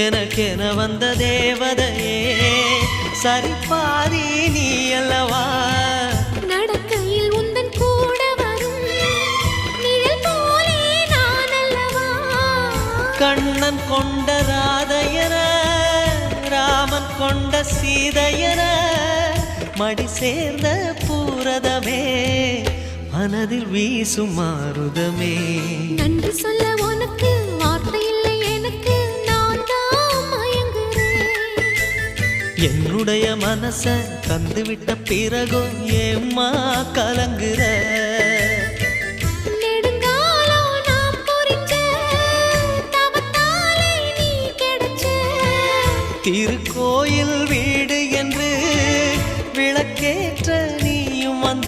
எனக்கென வந்த தேவதையே சரிபாதி நீ அல்லவா நடக்கையில் உந்தன் கூட வரும் நிழல் போலே நான் அல்லவா கண்ணன் கொண்ட ராதையர ராமன் கொண்ட சீதையர மடி சேர்ந்த பூரதமே மனதில் வீசும் மாருதமே நன்றி சொல்ல உனக்கு வார்த்தை இல்லை எனக்கு நான் தான் மயங்குறேன் என்னுடைய மனச தந்துவிட்ட பிறகும் ஏம்மா கலங்குற